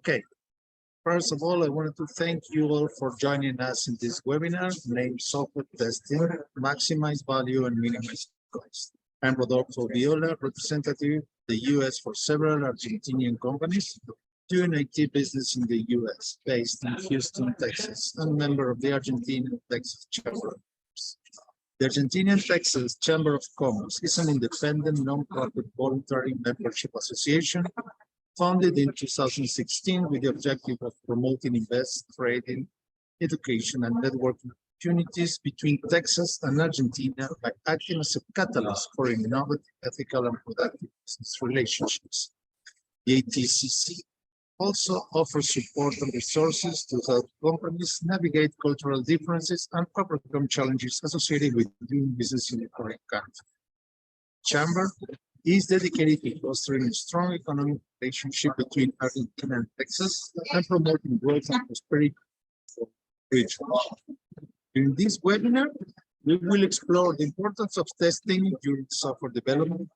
Okay, first of all, I wanted to thank you all for joining us in this webinar named Software Testing, Maximize Value and Minimize Cost. I'm Rodolfo Viola, representative of the US for several Argentinian companies doing IT business in the US, based in Houston, Texas, and member of the Argentinian Texas Chamber of Commerce. The Argentinian Texas Chamber of Commerce is an independent, non-profit voluntary membership association founded in 2016 with the objective of promoting investment, trading, education, and networking opportunities between Texas and Argentina by acting as a catalyst for innovative, ethical, and productive business relationships. The ATCC also offers support and resources to help companies navigate cultural differences and overcome challenges associated with doing business in a foreign country. Chamber is dedicated to fostering a strong economic relationship between Argentina and Texas and promoting growth and prosperity for the region. In this webinar, we will explore the importance of testing during software development.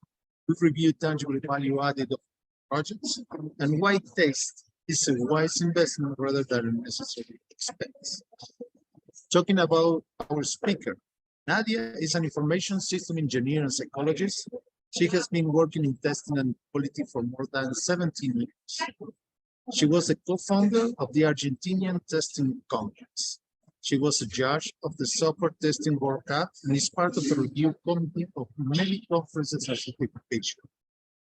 We review tangible value added of projects and why test is a wise investment rather than a necessary expense. Talking about our speaker, Nadia is an information system engineer and psychologist. She has been working in testing and quality for more than 17 years. She was a co-founder of the Argentinian Testing Congress. She was a judge of the Software Testing World Cup and is part of the review committee of many conferences and certification.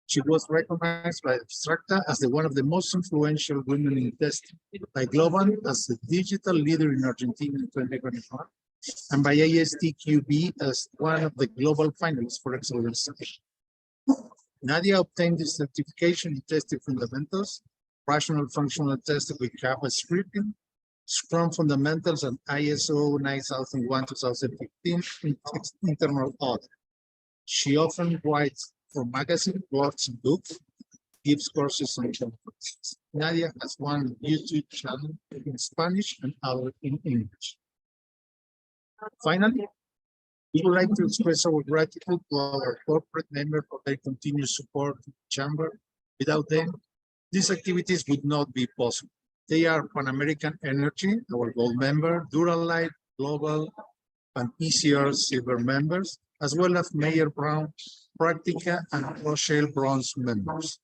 She was recognized by Abstracta as one of the most influential women in testing, by Globan as the digital leader in Argentina in 2021, and by ASTQB as one of the global finalists for excellence. Nadia obtained the certification in testing fundamentals, rational functional testing with Java scripting, Scrum fundamentals, and ISO 9001-2015 internal audit. She often writes for magazines, blogs, and books, gives courses on conferences. Nadia has one YouTube channel in Spanish and other in English. Finally, we would like to express our gratitude to our corporate members for their continued support to the Chamber. Without them, these activities would not be possible. They are Pan American Energy, our gold member, Duralight Global, and ECR Silver members, as well as Mayer Brown, Practica, and Rochelle Bronze members.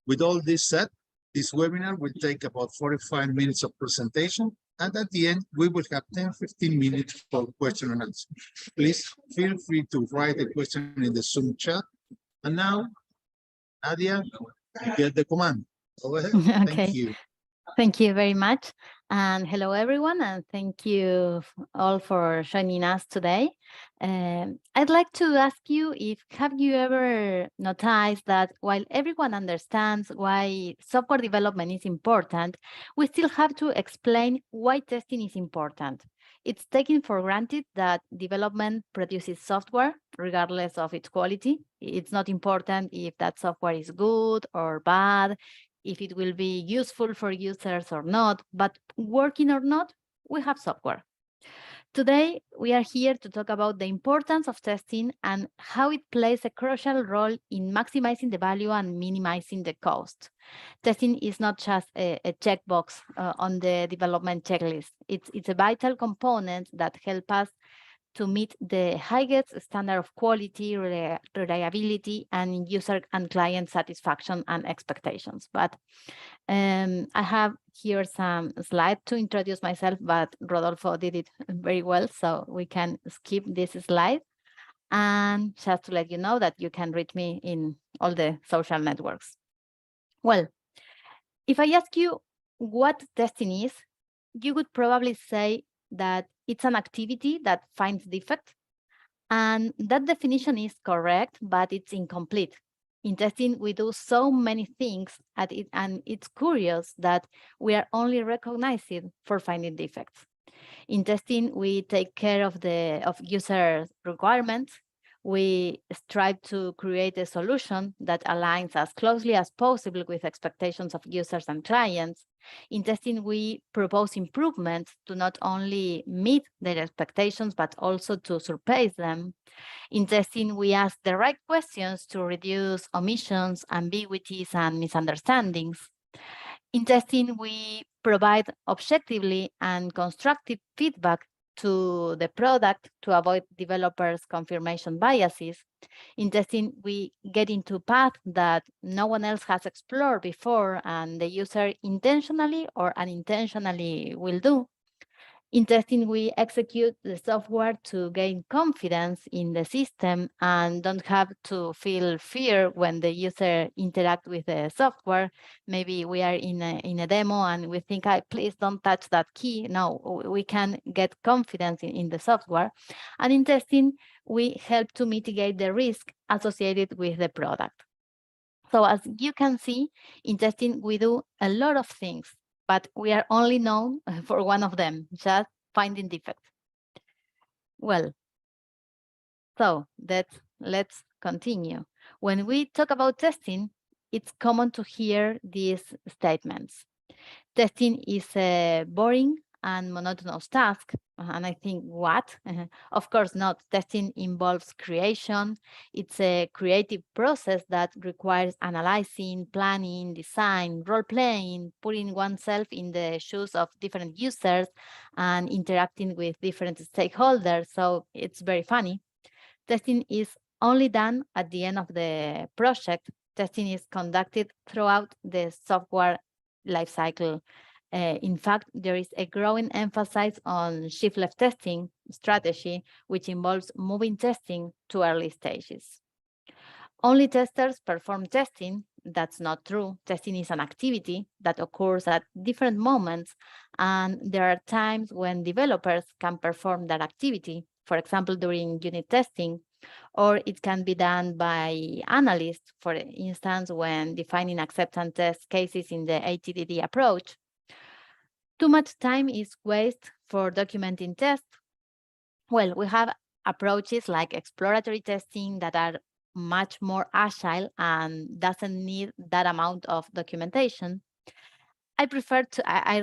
With all this said, this webinar will take about 45 minutes of presentation, and at the end, we will have 10-15 minutes for question and answer. Please feel free to write a question in the Zoom chat. And now, Nadia, you get the command. Go ahead. Okay. Thank you. Thank you very much. And hello, everyone. And thank you all for joining us today. I'd like to ask you have you ever noticed that while everyone understands why software development is important, we still have to explain why testing is important. It's taken for granted that development produces software regardless of its quality. It's not important if that software is good or bad, if it will be useful for users or not, but working or not, we have software. Today, we are here to talk about the importance of testing and how it plays a crucial role in maximizing the value and minimizing the cost. Testing is not just a checkbox on the development checklist. It's a vital component that helps us to meet the highest standard of quality, reliability, and user and client satisfaction and expectations. But I have here some slides to introduce myself, but Rodolfo did it very well, so we can skip this slide. And just to let you know that you can reach me in all the social networks. Well, if I ask you what testing is, you would probably say that it's an activity that finds defects. And that definition is correct, but it's incomplete. In testing, we do so many things and it's curious that we are only recognized for finding defects. In testing, we take care of user requirements. We strive to create a solution that aligns as closely as possible with expectations of users and clients. In testing, we propose improvements to not only meet their expectations, but also to surpass them. In testing, we ask the right questions to reduce omissions, ambiguities, and misunderstandings. In testing, we provide objectively and constructive feedback to the product to avoid developers' confirmation biases. In testing, we get into paths that no one else has explored before and the user intentionally or unintentionally will do. In testing, we execute the software to gain confidence in the system and don't have to feel fear when the user interact with the software. Maybe we are in a demo and we think, please don't touch that key. No, we can get confidence in the software. And in testing, we help to mitigate the risk associated with the product. So as you can see, in testing, we do a lot of things, but we are only known for one of them, just finding defects. Well, so let's continue. When we talk about testing, it's common to hear these statements. Testing is a boring and monotonous task. And I think, what? Of course not. Testing involves creation. It's a creative process that requires analyzing, planning, design, role-playing, putting oneself in the shoes of different users and interacting with different stakeholders. So it's very funny. Testing is only done at the end of the project. Testing is conducted throughout the software lifecycle. In fact, there is a growing emphasis on shift-left testing strategy, which involves moving testing to early stages. Only testers perform testing. That's not true. Testing is an activity that occurs at different moments, and there are times when developers can perform that activity, for example, during unit testing, or it can be done by analysts, for instance, when defining acceptance test cases in the ATDD approach. Too much time is wasted for documenting tests. Well, we have approaches like exploratory testing that are much more agile and doesn't need that amount of documentation. I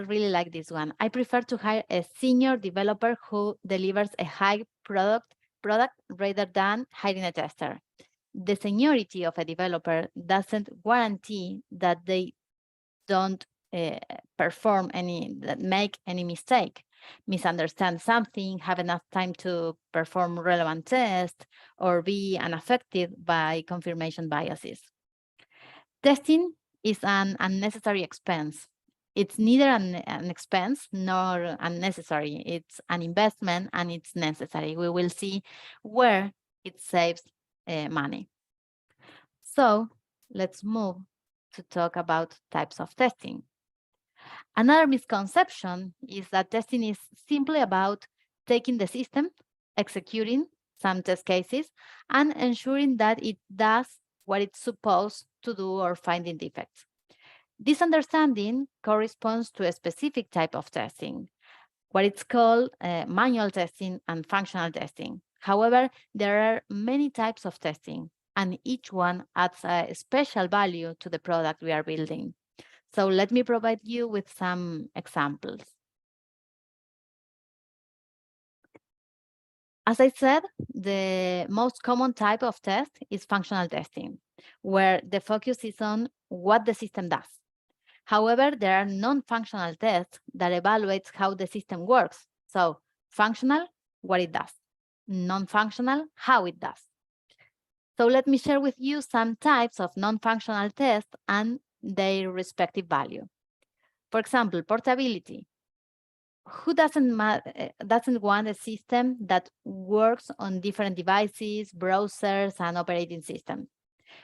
really like this one. I prefer to hire a senior developer who delivers a high product rather than hiring a tester. The seniority of a developer doesn't guarantee that they don't make any mistake, misunderstand something, have enough time to perform relevant tests, or be unaffected by confirmation biases. Testing is an unnecessary expense. It's neither an expense nor unnecessary. It's an investment and it's necessary. We will see where it saves money. So let's move to talk about types of testing. Another misconception is that testing is simply about taking the system, executing some test cases, and ensuring that it does what it's supposed to do or finding defects. This understanding corresponds to a specific type of testing, what it's called manual testing and functional testing. However, there are many types of testing, and each one adds a special value to the product we are building. So let me provide you with some examples. As I said, the most common type of test is functional testing, where the focus is on what the system does. However, there are non-functional tests that evaluate how the system works. So functional, what it does. Non-functional, how it does. So let me share with you some types of non-functional tests and their respective value. For example, portability. Who doesn't want a system that works on different devices, browsers, and operating systems?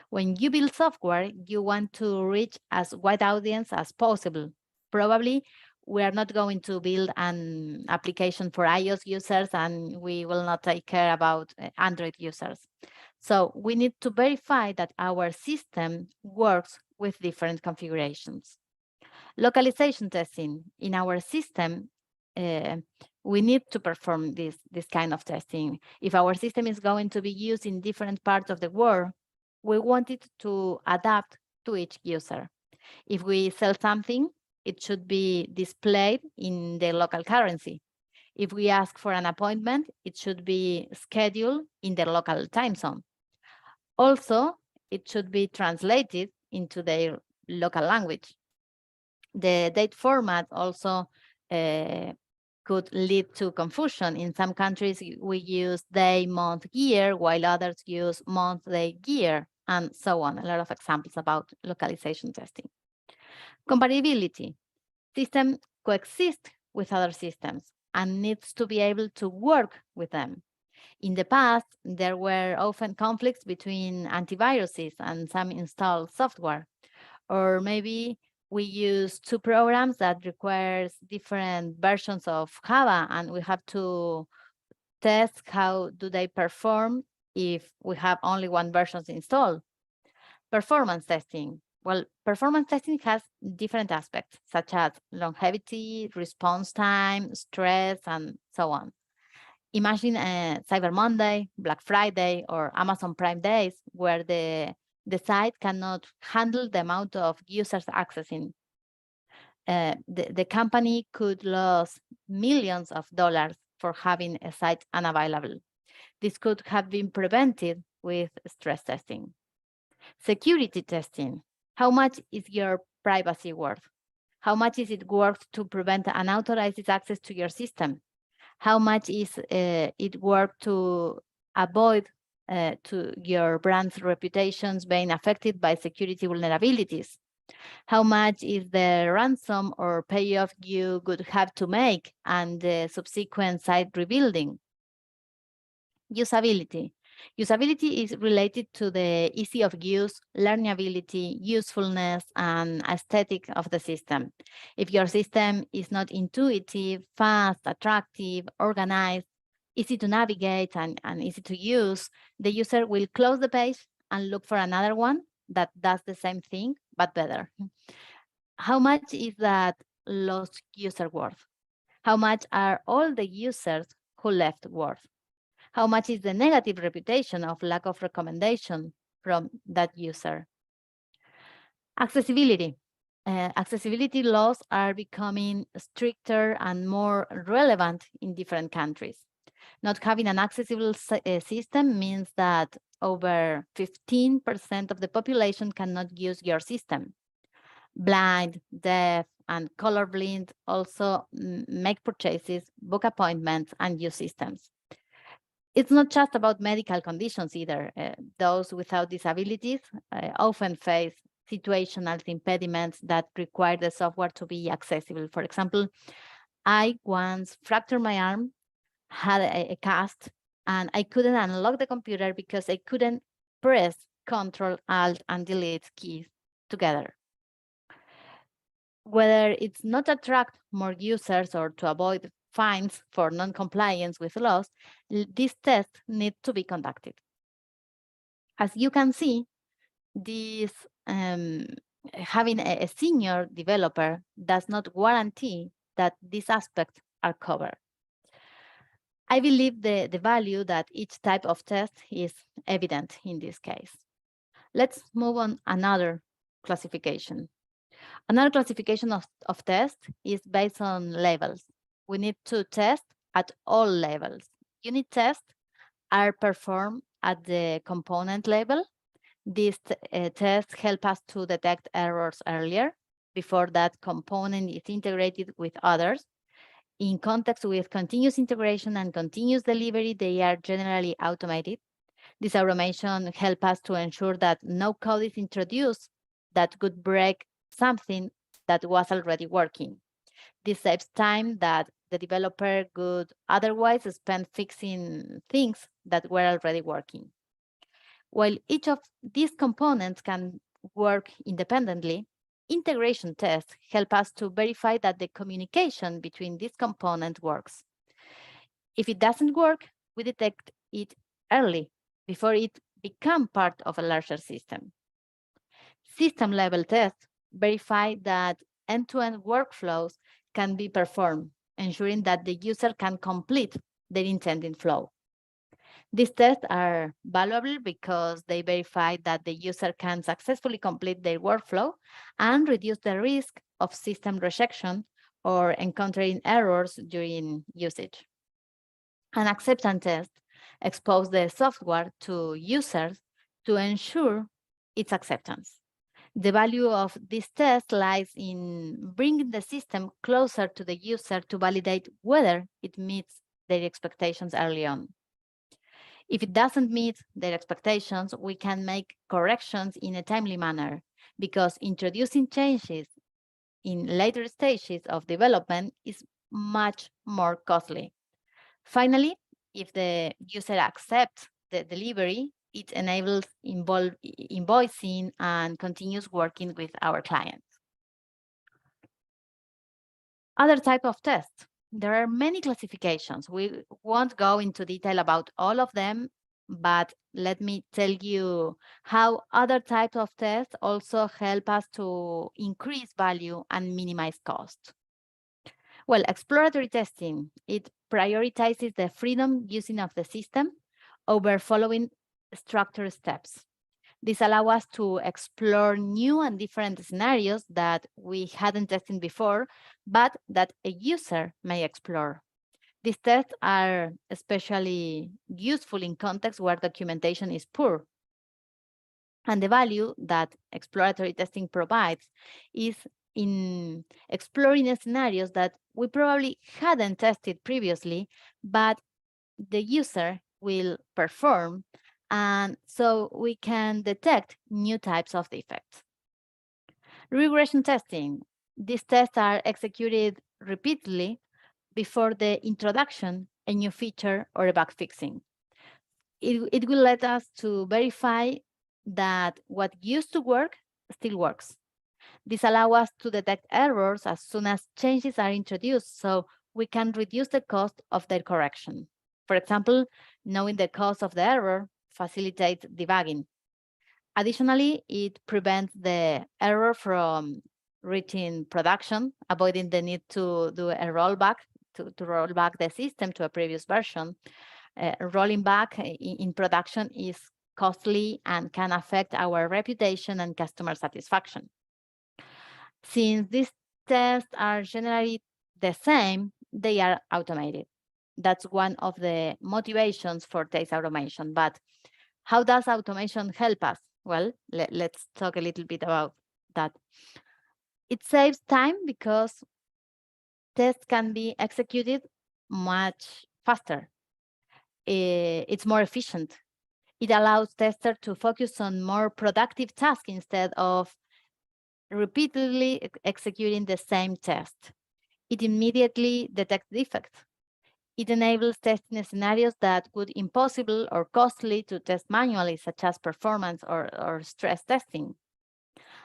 When you build software, you want to reach as wide audience as possible. Probably we are not going to build an application for iOS users and we will not take care about Android users. So we need to verify that our system works with different configurations. Localization testing. In our system, we need to perform this kind of testing. If our system is going to be used in different parts of the world, we want it to adapt to each user. If we sell something, it should be displayed in the local currency. If we ask for an appointment, it should be scheduled in the local time zone. Also, it should be translated into their local language. The date format also could lead to confusion. In some countries, we use day, month, year, while others use month, day, year, and so on. A lot of examples about localization testing. Compatibility. System coexist with other systems and needs to be able to work with them. In the past, there were often conflicts between antiviruses and some installed software. Or maybe we use two programs that requires different versions of Java, and we have to test how do they perform if we have only one version installed. Performance testing. Well, performance testing has different aspects, such as longevity, response time, stress, and so on. Imagine Cyber Monday, Black Friday, or Amazon Prime Days, where the site cannot handle the amount of users accessing. The company could lose millions of dollars for having a site unavailable. This could have been prevented with stress testing. Security testing. How much is your privacy worth? How much is it worth to prevent unauthorized access to your system? How much is it worth to avoid to your brand's reputations being affected by security vulnerabilities? How much is the ransom or payoff you would have to make and the subsequent site rebuilding? Usability. Usability is related to the ease of use, learnability, usefulness, and aesthetic of the system. If your system is not intuitive, fast, attractive, organized, easy to navigate, and easy to use, the user will close the page and look for another one that does the same thing, but better. How much is that lost user worth? How much are all the users who left worth? How much is the negative reputation of lack of recommendation from that user? Accessibility. Accessibility laws are becoming stricter and more relevant in different countries. Not having an accessible system means that over 15% of the population cannot use your system. Blind, deaf, and colorblind also make purchases, book appointments, and use systems. It's not just about medical conditions either. Those without disabilities often face situational impediments that require the software to be accessible. For example, I once fractured my arm, had a cast, and I couldn't unlock the computer because I couldn't press Control, Alt, and Delete keys together. Whether it's not to attract more users or to avoid fines for non-compliance with laws, these tests need to be conducted. As you can see, this having a senior developer does not guarantee that these aspects are covered. I believe the value that each type of test is evident in this case. Let's move on another classification. Another classification of tests is based on levels. We need to test at all levels. Unit tests are performed at the component level. These tests help us to detect errors earlier before that component is integrated with others. In context with continuous integration and continuous delivery, they are generally automated. This automation helps us to ensure that no code is introduced that could break something that was already working. This saves time that the developer could otherwise spend fixing things that were already working. While each of these components can work independently, integration tests help us to verify that the communication between these components works. If it doesn't work, we detect it early before it becomes part of a larger system. System-level tests verify that end-to-end workflows can be performed, ensuring that the user can complete their intended flow. These tests are valuable because they verify that the user can successfully complete their workflow and reduce the risk of system rejection or encountering errors during usage. An acceptance test exposes the software to users to ensure its acceptance. The value of this test lies in bringing the system closer to the user to validate whether it meets their expectations early on. If it doesn't meet their expectations, we can make corrections in a timely manner, because introducing changes in later stages of development is much more costly. Finally, if the user accepts the delivery, it enables invoicing and continues working with our clients. Other type of tests. There are many classifications. We won't go into detail about all of them, but let me tell you how other types of tests also help us to increase value and minimize cost. Well, exploratory testing, it prioritizes the freedom using of the system over following structured steps. This allows us to explore new and different scenarios that we hadn't tested before, but that a user may explore. These tests are especially useful in contexts where documentation is poor. And the value that exploratory testing provides is in exploring scenarios that we probably hadn't tested previously, but the user will perform, and so we can detect new types of defects. Regression testing. These tests are executed repeatedly before the introduction, a new feature, or a bug fixing. It will let us to verify that what used to work still works. This allows us to detect errors as soon as changes are introduced, so we can reduce the cost of their correction. For example, knowing the cause of the error facilitates debugging. Additionally, it prevents the error from reaching production, avoiding the need to do a rollback, to roll back the system to a previous version. Rolling back in production is costly and can affect our reputation and customer satisfaction. Since these tests are generally the same, they are automated. That's one of the motivations for test automation. But how does automation help us? Well, let's talk a little bit about that. It saves time because tests can be executed much faster. It's more efficient. It allows testers to focus on more productive tasks instead of repeatedly executing the same test. It immediately detects defects. It enables testing scenarios that would be impossible or costly to test manually, such as performance or stress testing.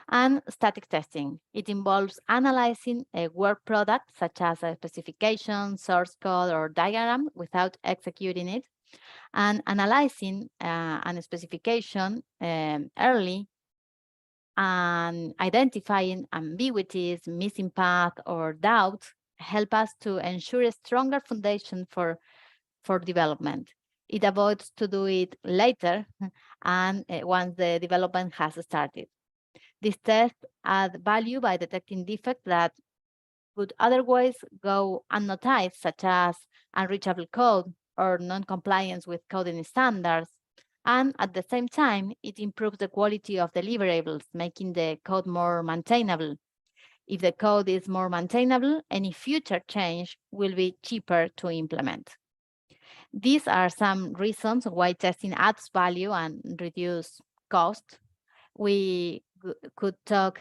And static testing. It involves analyzing a work product, such as a specification, source code, or diagram, without executing it, and analyzing a specification early and identifying ambiguities, missing path, or doubts help us to ensure a stronger foundation for development. It avoids to do it later and once the development has started. These tests add value by detecting defects that would otherwise go unnoticed, such as unreachable code or non-compliance with coding standards. And at the same time, it improves the quality of deliverables, making the code more maintainable. If the code is more maintainable, any future change will be cheaper to implement. These are some reasons why testing adds value and reduce cost. We could talk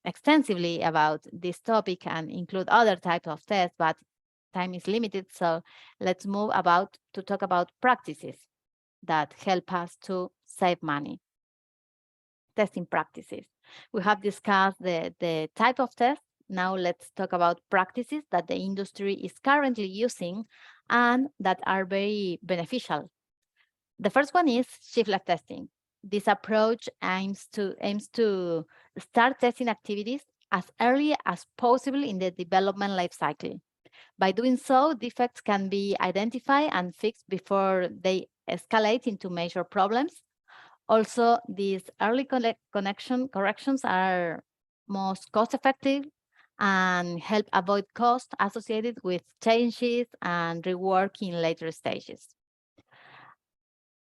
extensively about this topic and include other types of tests, but time is limited, so let's move to talk about practices that help us to save money. Testing practices. We have discussed the type of test. Now let's talk about practices that the industry is currently using and that are very beneficial. The first one is shift left testing. This approach aims to start testing activities as early as possible in the development lifecycle. By doing so, defects can be identified and fixed before they escalate into major problems. Also, these early corrections are most cost-effective and help avoid costs associated with changes and rework in later stages.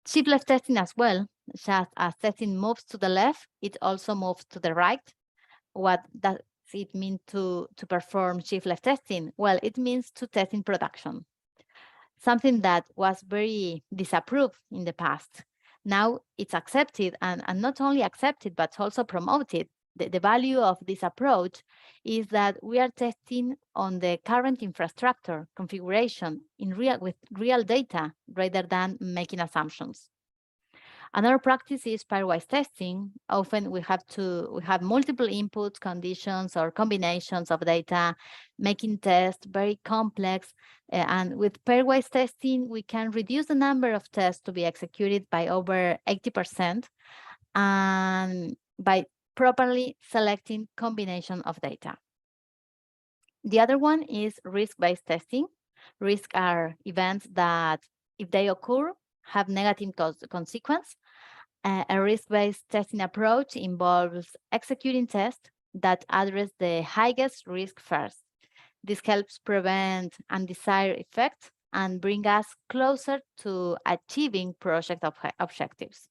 Shift left testing as well just as testing moves to the left, it also moves to the right. What does it mean to perform shift left testing? Well, it means to test in production, something that was very disapproved in the past. Now it's accepted, and not only accepted, but also promoted. The value of this approach is that we are testing on the current infrastructure configuration with real data rather than making assumptions. Another practice is pairwise testing. Often we have multiple inputs, conditions, or combinations of data, making tests very complex. And with pairwise testing, we can reduce the number of tests to be executed by over 80%, and by properly selecting combination of data. The other one is risk-based testing. Risks are events that, if they occur, have negative consequence. A risk-based testing approach involves executing tests that address the highest risk first. This helps prevent undesired effects and bring us closer to achieving project objectives.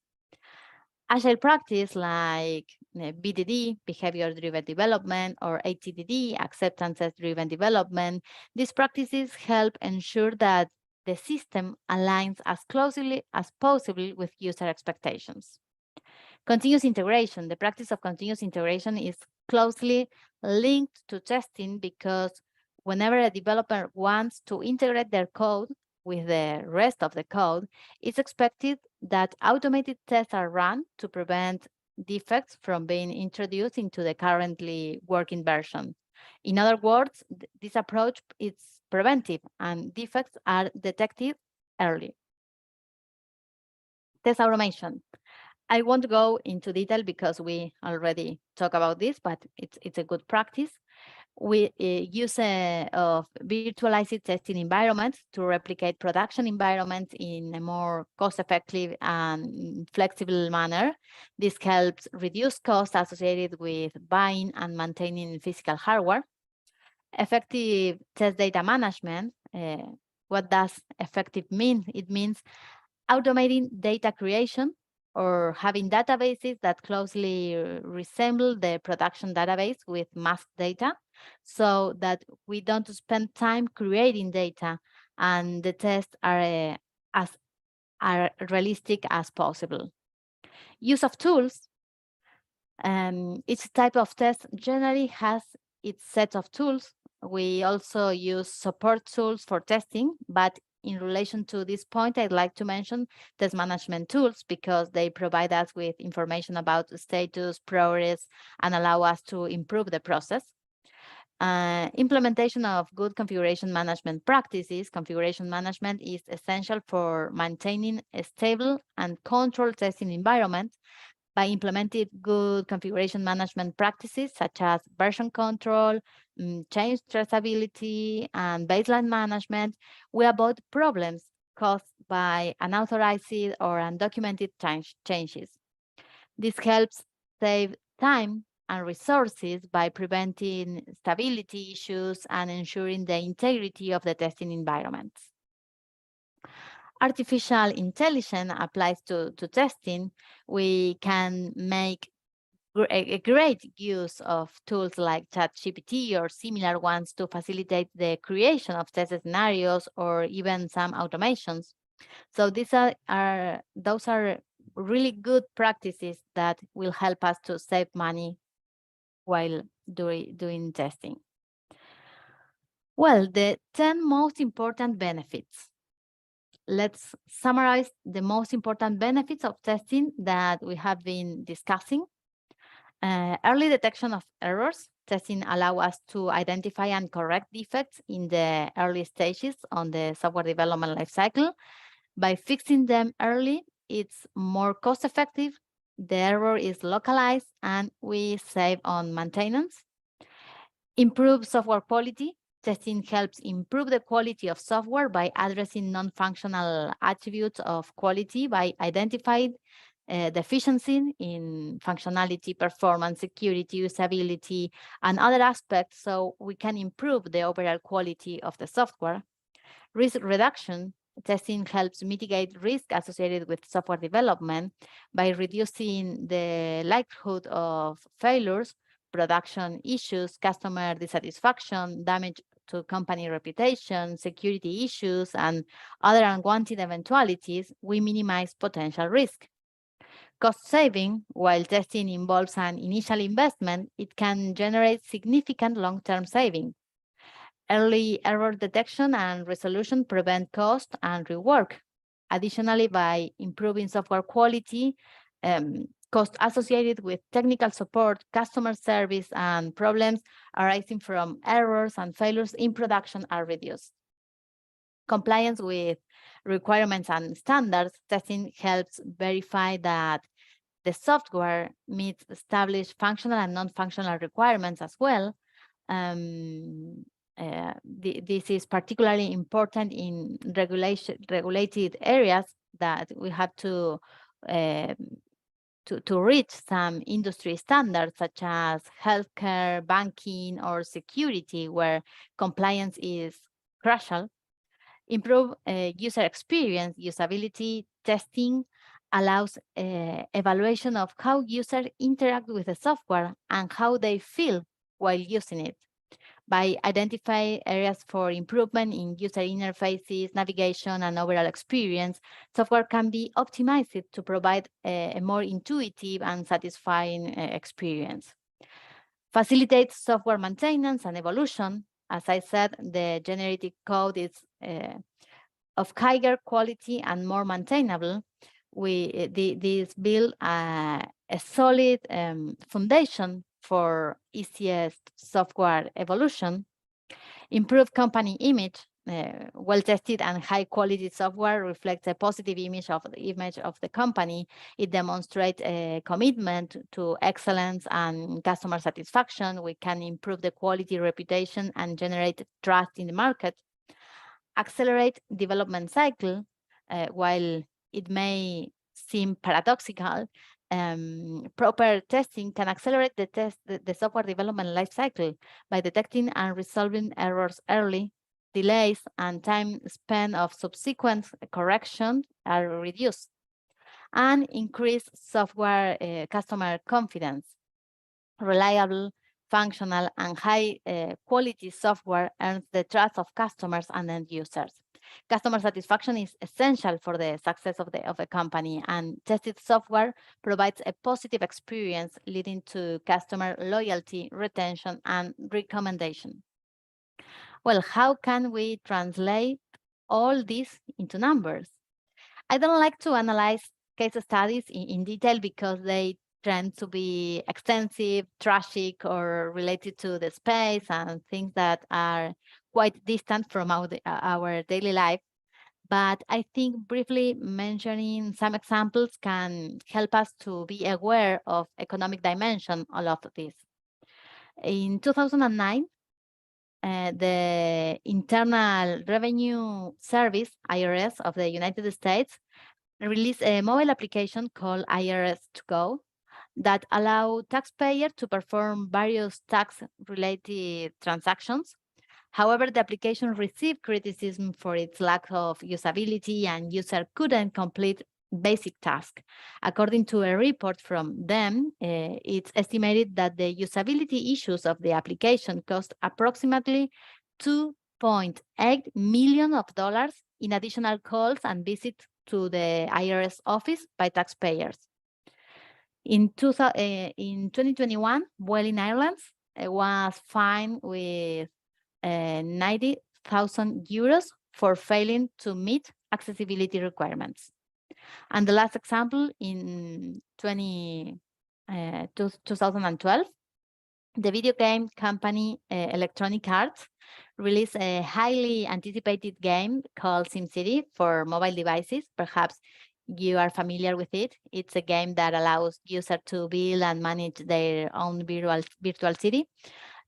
Agile practice like BDD, behavior-driven development, or ATDD, acceptance-driven development, these practices help ensure that the system aligns as closely as possible with user expectations. Continuous integration. The practice of continuous integration is closely linked to testing, because whenever a developer wants to integrate their code with the rest of the code, it's expected that automated tests are run to prevent defects from being introduced into the currently working version. In other words, this approach is preventive and defects are detected early. Test automation. I won't go into detail because we already talked about this, but it's a good practice. We use of virtualized testing environments to replicate production environments in a more cost-effective and flexible manner. This helps reduce costs associated with buying and maintaining physical hardware. Effective test data management. What does effective mean? It means automating data creation or having databases that closely resemble the production database with masked data, so that we don't spend time creating data and the tests are realistic as possible. Use of tools. Each type of test generally has its set of tools. We also use support tools for testing, but in relation to this point, I'd like to mention test management tools, because they provide us with information about status, progress, and allow us to improve the process. Implementation of good configuration management practices. Configuration management is essential for maintaining a stable and controlled testing environment. By implementing good configuration management practices such as version control, change traceability, and baseline management, we avoid problems caused by unauthorized or undocumented changes. This helps save time and resources by preventing stability issues and ensuring the integrity of the testing environments. Artificial intelligence applies to testing. We can make a great use of tools like ChatGPT or similar ones to facilitate the creation of test scenarios or even some automations. So those are really good practices that will help us to save money while doing testing. Well, the 10 most important benefits. Let's summarize the most important benefits of testing that we have been discussing. Early detection of errors. Testing allows us to identify and correct defects in the early stages on the software development lifecycle. By fixing them early, it's more cost-effective, the error is localized, and we save on maintenance. Improve software quality. Testing helps improve the quality of software by addressing non-functional attributes of quality, by identifying deficiency in functionality, performance, security, usability, and other aspects, so we can improve the overall quality of the software. Risk reduction. testing helps mitigate risk associated with software development by reducing the likelihood of failures, production issues, customer dissatisfaction, damage to company reputation, security issues, and other unwanted eventualities. We minimize potential risk. Cost saving, while testing involves an initial investment, it can generate significant long-term saving. Early error detection and resolution prevent cost and rework. Additionally, by improving software quality, costs associated with technical support, customer service, and problems arising from errors and failures in production are reduced. Compliance with requirements and standards, testing helps verify that the software meets established functional and non-functional requirements as well. This is particularly important in regulated areas that we have to reach some industry standards such as healthcare, banking, or security, where compliance is crucial. Improve user experience, usability testing allows evaluation of how users interact with the software and how they feel while using it. By identifying areas for improvement in user interfaces, navigation, and overall experience, software can be optimized to provide a more intuitive and satisfying experience. Facilitate software maintenance and evolution. As I said, the generated code is of higher quality and more maintainable. This build a solid foundation for easiest software evolution. Improve company image. Well-tested and high-quality software reflects a positive image of the company. It demonstrates a commitment to excellence and customer satisfaction. We can improve the quality, reputation, and generate trust in the market. Accelerate development cycle. While it may seem paradoxical, proper testing can accelerate the software development lifecycle by detecting and resolving errors early. Delays and time spent of subsequent correction are reduced, and increase software customer confidence. Reliable, functional, and high quality software earns the trust of customers and end users. Customer satisfaction is essential for the success of a company, and tested software provides a positive experience leading to customer loyalty, retention, and recommendation. Well, how can we translate all this into numbers? I don't like to analyze case studies in detail because they tend to be extensive, tragic, or related to the space and things that are quite distant from our daily life. But I think briefly mentioning some examples can help us to be aware of economic dimension all of this. In 2009, the Internal Revenue Service, IRS, of the United States released a mobile application called IRS To Go that allow taxpayers to perform various tax-related transactions. However, the application received criticism for its lack of usability, and user couldn't complete basic tasks. According to a report from them, it's estimated that the usability issues of the application cost approximately $2.8 million in additional calls and visits to the IRS office by taxpayers. In 2021, Vueling Airlines was fined with 90,000 euros for failing to meet accessibility requirements. And the last example, in 2012, the video game company Electronic Arts released a highly anticipated game called SimCity for mobile devices. Perhaps you are familiar with it. It's a game that allows users to build and manage their own virtual city.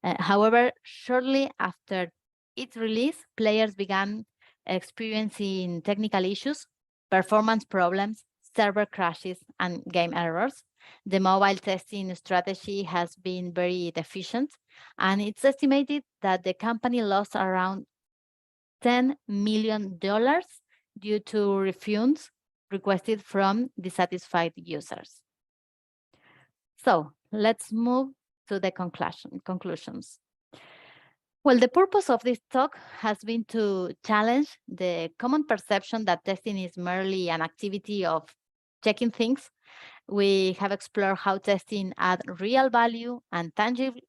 However, shortly after its release, players began experiencing technical issues, performance problems, server crashes, and game errors. The mobile testing strategy has been very deficient, and it's estimated that the company lost around $10 million due to refunds requested from dissatisfied users. So let's move to the conclusions. Well, the purpose of this talk has been to challenge the common perception that testing is merely an activity of checking things. We have explored how testing adds real value and tangible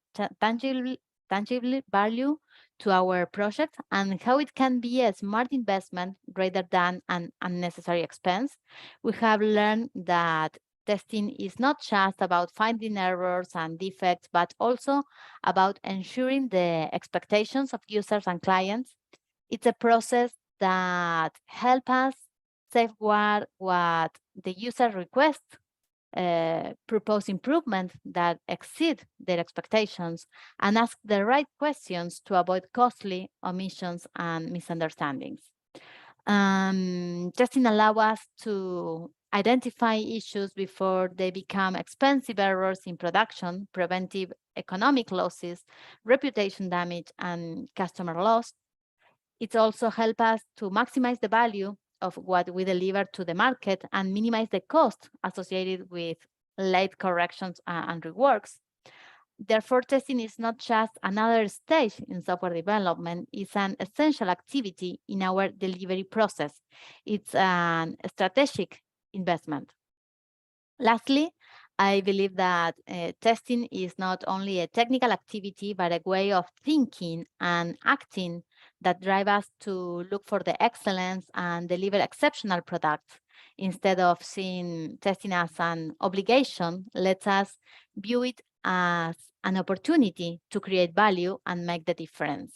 value to our project, and how it can be a smart investment rather than an unnecessary expense. We have learned that testing is not just about finding errors and defects, but also about ensuring the expectations of users and clients. It's a process that helps us safeguard what the user requests, propose improvements that exceed their expectations, and ask the right questions to avoid costly omissions and misunderstandings. Testing allows us to identify issues before they become expensive errors in production, preventive economic losses, reputation damage, and customer loss. It also helps us to maximize the value of what we deliver to the market and minimize the cost associated with late corrections and reworks. Therefore, testing is not just another stage in software development, it's an essential activity in our delivery process. It's an strategic investment. Lastly, I believe that testing is not only a technical activity, but a way of thinking and acting that drive us to look for the excellence and deliver exceptional products. Instead of seeing testing as an obligation, let us view it as an opportunity to create value and make the difference.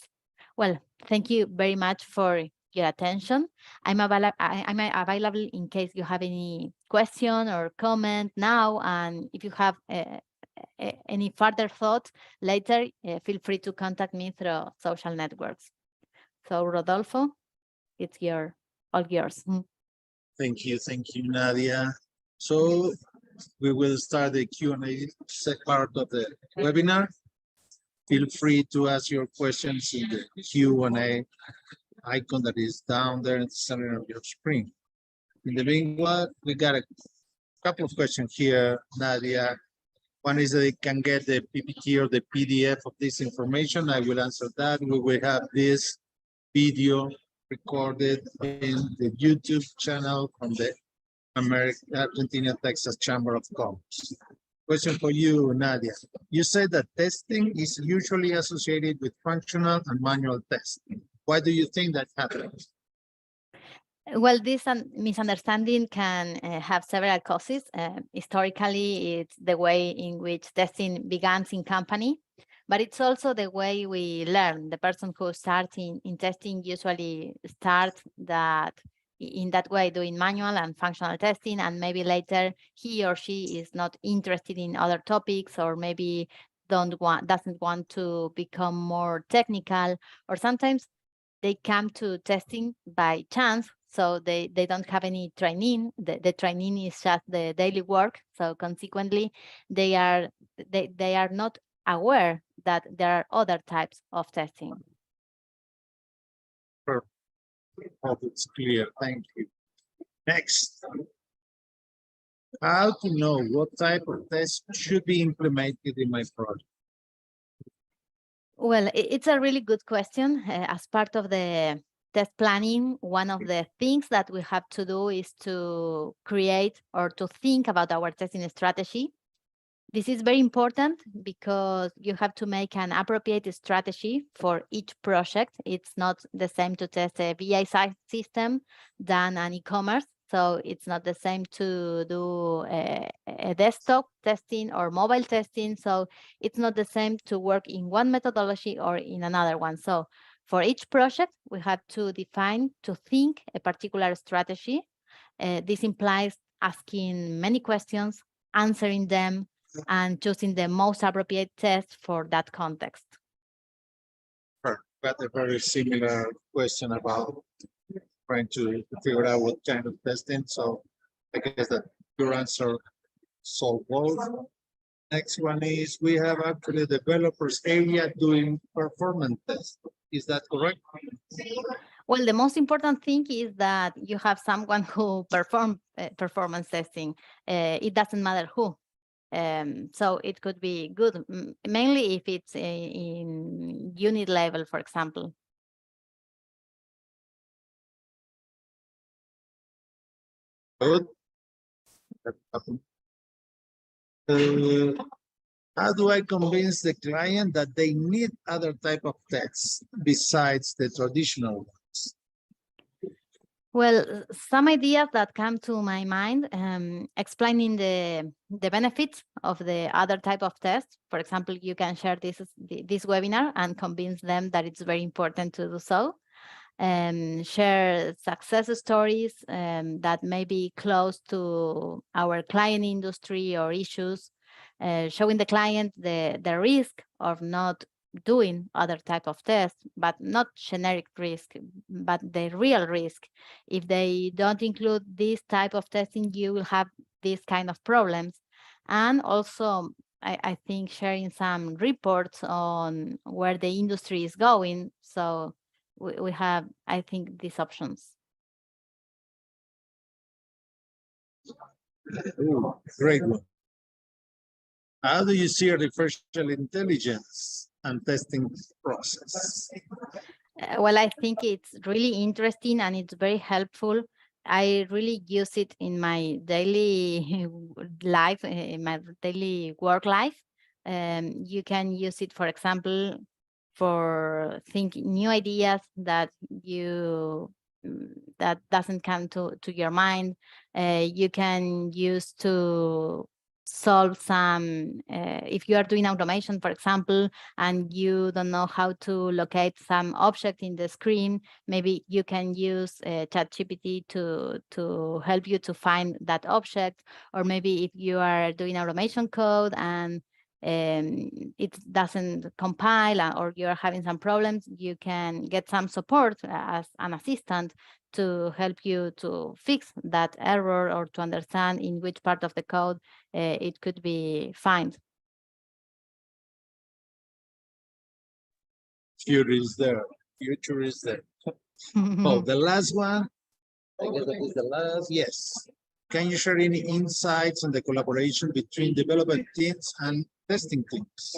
Well, thank you very much for your attention. I'm available in case you have any question or comment now, and if you have any further thought later, feel free to contact me through social networks. So Rodolfo, it's all yours. Thank you, Nadia. So we will start the Q&A part of the webinar. Feel free to ask your questions in the Q&A icon that is down there in the center of your screen. In the meanwhile, we got a couple of questions here, Nadia. One is that they can get the PPT or the PDF of this information. I will answer that. We will have this video recorded in the YouTube channel from the Argentina, Texas Chamber of Commerce. Question for you, Nadia. You said that testing is usually associated with functional and manual testing. Why do you think that happens? Well, this misunderstanding can have several causes. Historically, it's the way in which testing begins in company, but it's also the way we learn. The person who starts in testing usually starts in that way, doing manual and functional testing, and maybe later he or she is not interested in other topics, or maybe doesn't want to become more technical, or sometimes they come to testing by chance, so they don't have any training. The training is just the daily work, so consequently they are not aware that there are other types of testing. Perfect. Hope it's clear. Thank you. Next. How to know what type of test should be implemented in my project? Well, it's a really good question. As part of the test planning, one of the things that we have to do is to create or to think about our testing strategy. This is very important because you have to make an appropriate strategy for each project. It's not the same to test a VI system than an e-commerce. So it's not the same to do a desktop testing or mobile testing. So it's not the same to work in one methodology or in another one. So for each project, we have to think a particular strategy. This implies asking many questions, answering them, and choosing the most appropriate test for that context. Got a very similar question about trying to figure out what kind of testing. So I guess that your answer solved both. Next one is we have actually developers area doing performance tests. Is that correct? Well, the most important thing is that you have someone who perform performance testing. It doesn't matter who. So it could be good, mainly if it's in unit level, for example. Good. How do I convince the client that they need other type of tests besides the traditional ones? Well, some ideas that come to my mind, explaining the benefits of the other type of test. For example, you can share this webinar and convince them that it's very important to do so. Share success stories that may be close to our client industry or issues, showing the client the risk of not doing other type of tests, but not generic risk, but the real risk. If they don't include this type of testing, you will have these kind of problems. And also, I think sharing some reports on where the industry is going. So we have, I think, these options. Ooh, great one. How do you see artificial intelligence and testing process? Well, I think it's really interesting and it's very helpful. I really use it in my daily life, in my daily work life. You can use it, for example, for thinking new ideas that you that doesn't come to your mind. You can use to solve some, if you are doing automation, for example, and you don't know how to locate some object in the screen, maybe you can use ChatGPT to help you to find that object. Or maybe if you are doing automation code and it doesn't compile, or you're having some problems, you can get some support as an assistant to help you to fix that error or to understand in which part of the code it could be found. Future is there. Future is there. Oh, the last one. I guess that is the last. Yes. Can you share any insights on the collaboration between development teams and testing teams?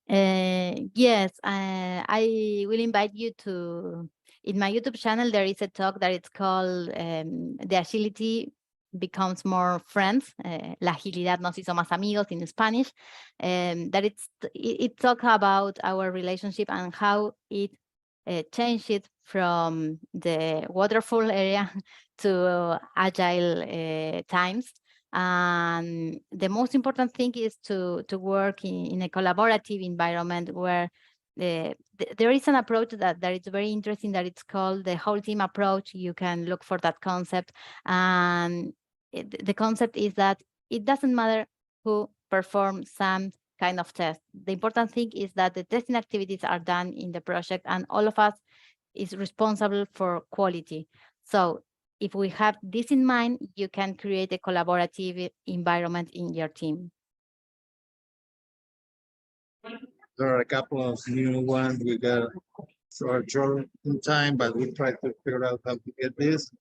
Yes, I will invite you to, in my YouTube channel, there is a talk that it's called The Agility Becomes More Friends. La agilidad nos hizo más amigos in Spanish. That it talk about our relationship and how it changed it from the waterfall area to agile times. And the most important thing is to work in a collaborative environment where there is an approach that is very interesting, that it's called the whole team approach. You can look for that concept. And the concept is that it doesn't matter who performs some kind of test. The important thing is that the testing activities are done in the project and all of us is responsible for quality. So if we have this in mind, you can create a collaborative environment in your team. There are a couple of new ones we got short in time, but we try to figure out how to get this.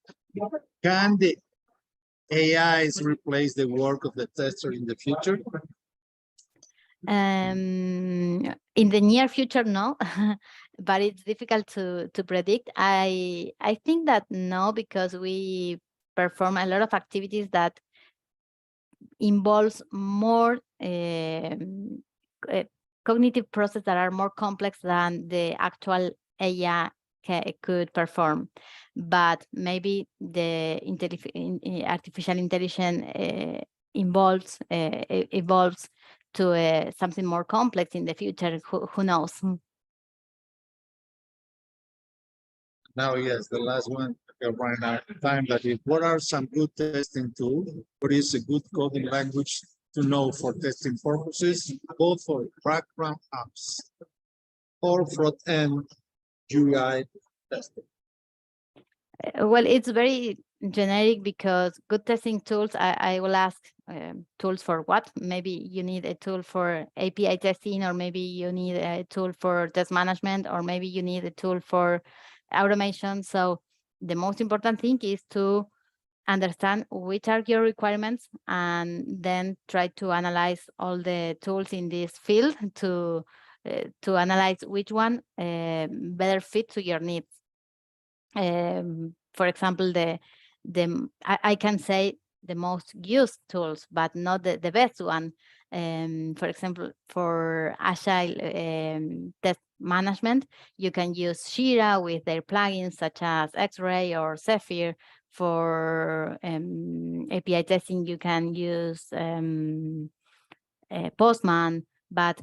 Can the AIs replace the work of the tester in the future? In the near future, no, but it's difficult to predict. I think that no, because we perform a lot of activities that involves more cognitive process that are more complex than the actual AI could perform. But maybe the artificial intelligence evolves to something more complex in the future. Who knows? Now, yes, the last one, we're running out of time, but what are some good testing tools? What is a good coding language to know for testing purposes, both for background apps or front-end UI testing? Well, it's very generic because good testing tools, I will ask tools for what? Maybe you need a tool for API testing, or maybe you need a tool for test management, or maybe you need a tool for automation. So the most important thing is to understand which are your requirements and then try to analyze all the tools in this field to analyze which one better fit to your needs. For example, I can say the most used tools, but not the best one. For example, for agile test management, you can use Jira with their plugins such as X-Ray or Zephyr. For API testing, you can use Postman. But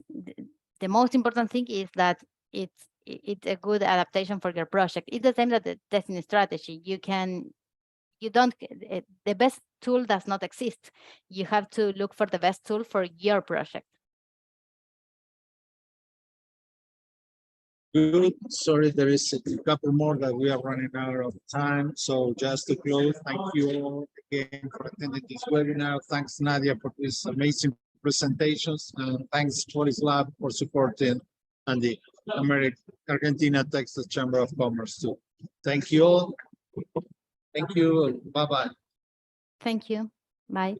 the most important thing is that it's a good adaptation for your project. It's the same that the testing strategy. The best tool does not exist. You have to look for the best tool for your project. Good. Sorry, there is a couple more that we are running out of time. So just to close, thank you all again for attending this webinar. Thanks, Nadia, for these amazing presentations. And thanks, Forest Lab, for supporting, and the Argentina Texas Chamber of Commerce, too. Thank you all. Thank you. Bye-bye. Thank you. Bye.